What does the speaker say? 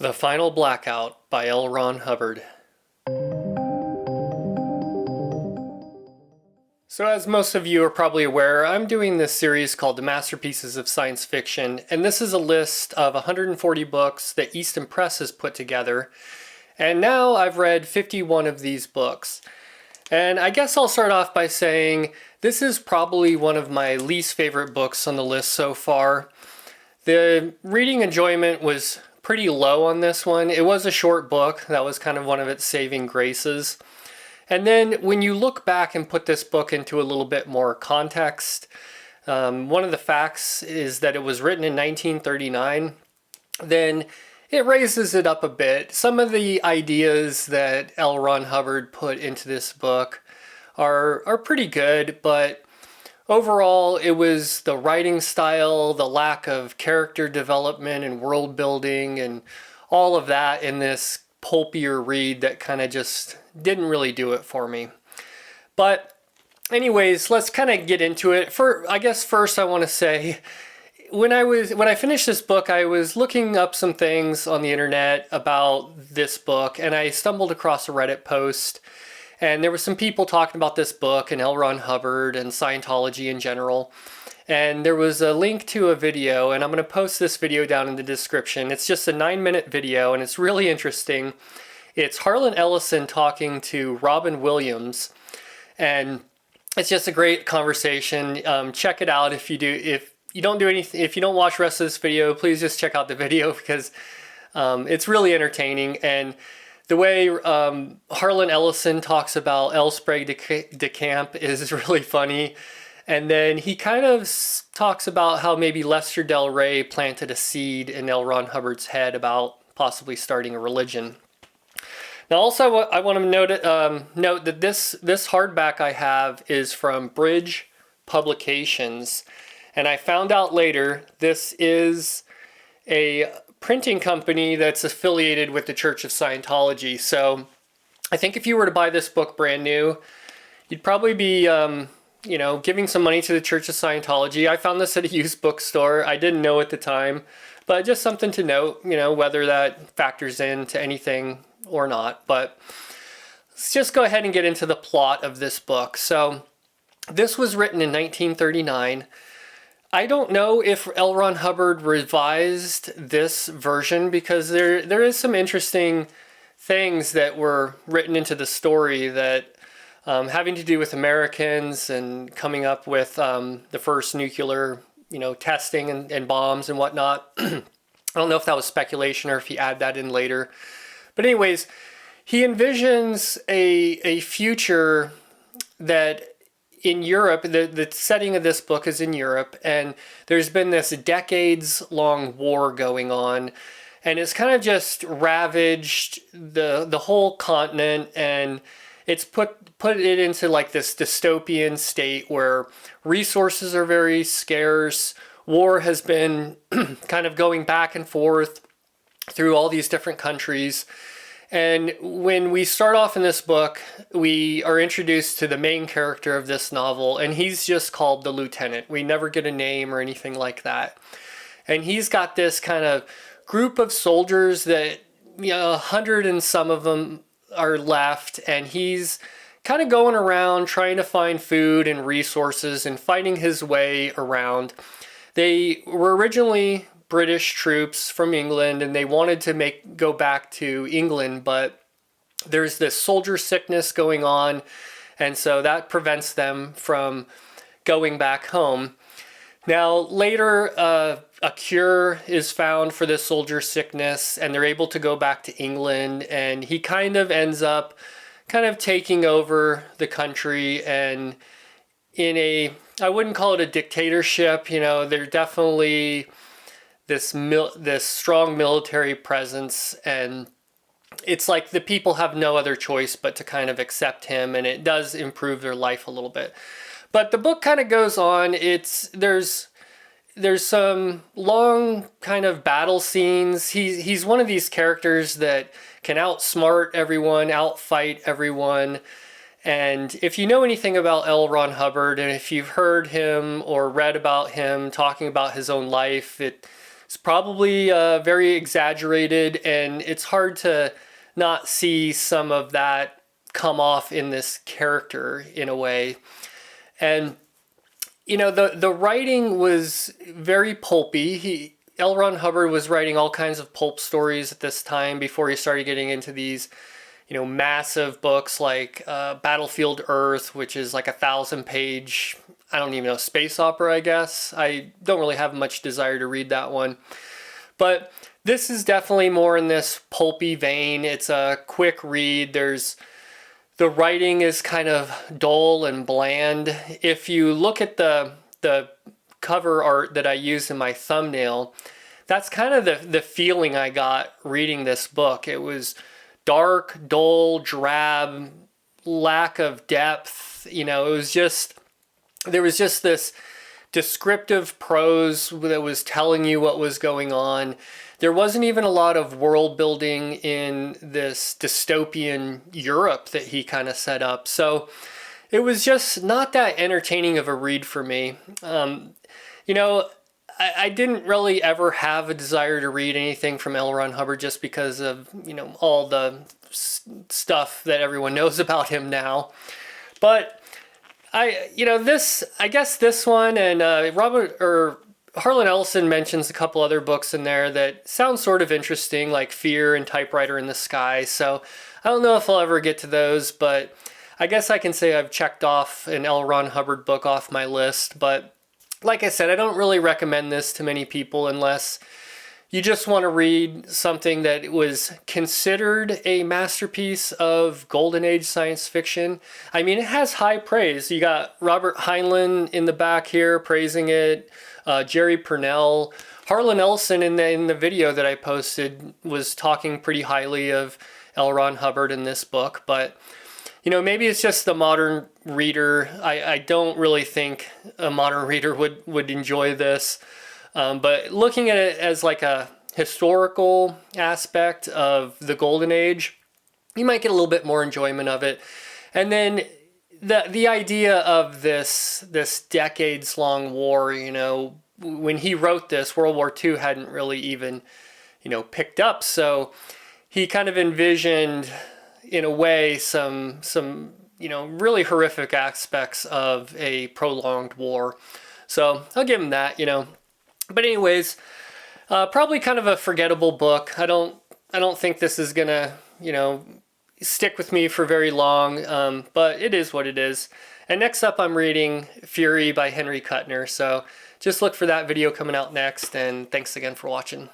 The Final Blackout by L. Ron Hubbard. So as most of you are probably aware, I'm doing this series called The Masterpieces of Science Fiction, and this is a list of 140 books that Easton Press has put together. And now I've read 51 of these books. And I guess I'll start off by saying this is probably one of my least favorite books on the list so far. The reading enjoyment was pretty low on this one. It was a short book. That was kind of one of its saving graces. And then when you look back and put this book into a little bit more context, one of the facts is that it was written in 1939. Then it raises it up a bit. Some of the ideas that L. Ron Hubbard put into this book are pretty good, but overall it was the writing style, the lack of character development and world building and all of that in this pulpier read that kind of just didn't really do it for me. But anyways, let's kind of get into it. I guess first I want to say, when I finished this book, I was looking up some things on the internet about this book, and I stumbled across a Reddit post, and there were some people talking about this book and L. Ron Hubbard and Scientology in general. And there was a link to a video, and I'm going to post this video down in the description. It's just a 9-minute video, and it's really interesting. It's Harlan Ellison talking to Robin Williams, and it's just a great conversation. Check it out if you do. If you don't watch the rest of this video, please just check out the video because it's really entertaining. And the way Harlan Ellison talks about L. Sprague de Camp is really funny. And then he kind of talks about how maybe Lester Del Rey planted a seed in L. Ron Hubbard's head about possibly starting a religion. Now also I want to note that this hardback I have is from Bridge Publications. And I found out later this is a printing company that's affiliated with the Church of Scientology. So I think if you were to buy this book brand new, you'd probably be giving some money to the Church of Scientology. I found this at a used bookstore. I didn't know at the time, but just something to note, whether that factors into anything or not. But let's just go ahead and get into the plot of this book. So this was written in 1939. I don't know if L. Ron Hubbard revised this version because there is some interesting things that were written into the story that having to do with Americans and coming up with the first nuclear, testing and bombs and whatnot. I don't know if that was speculation or if he added that in later. But anyways, he envisions a future that in Europe, the setting of this book is in Europe, and there's been this decades-long war going on, and it's kind of just ravaged the whole continent, and it's put it into like this dystopian state where resources are very scarce. War has been kind of going back and forth through all these different countries. And when we start off in this book, we are introduced to the main character of this novel, and he's just called the Lieutenant. We never get a name or anything like that. And he's got this kind of group of soldiers that, 100 and some of them are left, and he's kind of going around trying to find food and resources and fighting his way around. They were originally British troops from England, and they wanted to go back to England, but there's this soldier sickness going on, and so that prevents them from going back home. Now later a cure is found for this soldier sickness, and they're able to go back to England, and he kind of ends up taking over the country, and I wouldn't call it a dictatorship. They're definitely this strong military presence, and it's like the people have no other choice but to kind of accept him, and it does improve their life a little bit. But the book kind of goes on. There's some long kind of battle scenes. He's one of these characters that can outsmart everyone, outfight everyone. And if you know anything about L. Ron Hubbard, and if you've heard him or read about him talking about his own life, it It's probably very exaggerated, and it's hard to not see some of that come off in this character in a way. And you know, the writing was very pulpy. L. Ron Hubbard was writing all kinds of pulp stories at this time before he started getting into these, you know, massive books like Battlefield Earth, which is like 1,000-page, I don't even know, space opera, I guess. I don't really have much desire to read that one. But this is definitely more in this pulpy vein. It's a quick read. The writing is kind of dull and bland. If you look at the cover art that I used in my thumbnail, that's kind of the feeling I got reading this book. It was dark, dull, drab, lack of depth. You know, there was just this descriptive prose that was telling you what was going on. There wasn't even a lot of world building in this dystopian Europe that he kind of set up. So it was just not that entertaining of a read for me. You know, I didn't really ever have a desire to read anything from L. Ron Hubbard just because of, you know, all the stuff that everyone knows about him now. But I guess this one, and Harlan Ellison mentions a couple other books in there that sound sort of interesting, like Fear and Typewriter in the Sky. So I don't know if I'll ever get to those, but I guess I can say I've checked off an L. Ron Hubbard book off my list. But like I said, I don't really recommend this to many people unless you just want to read something that was considered a masterpiece of Golden Age science fiction. I mean, it has high praise. You got Robert Heinlein in the back here praising it, Jerry Purnell. Harlan Ellison in the video that I posted was talking pretty highly of L. Ron Hubbard in this book. But, you know, maybe it's just the modern reader. I don't really think a modern reader would enjoy this. But looking at it as like a historical aspect of the Golden Age, you might get a little bit more enjoyment of it. And then the idea of this decades-long war, you know, when he wrote this, World War II hadn't really even, you know, picked up. So he kind of envisioned, in a way, some you know, really horrific aspects of a prolonged war. So I'll give him that, you know. But anyways, probably kind of a forgettable book. I don't think this is gonna, you know, stick with me for very long, but it is what it is. And next up I'm reading Fury by Henry Kuttner, so just look for that video coming out next, and thanks again for watching.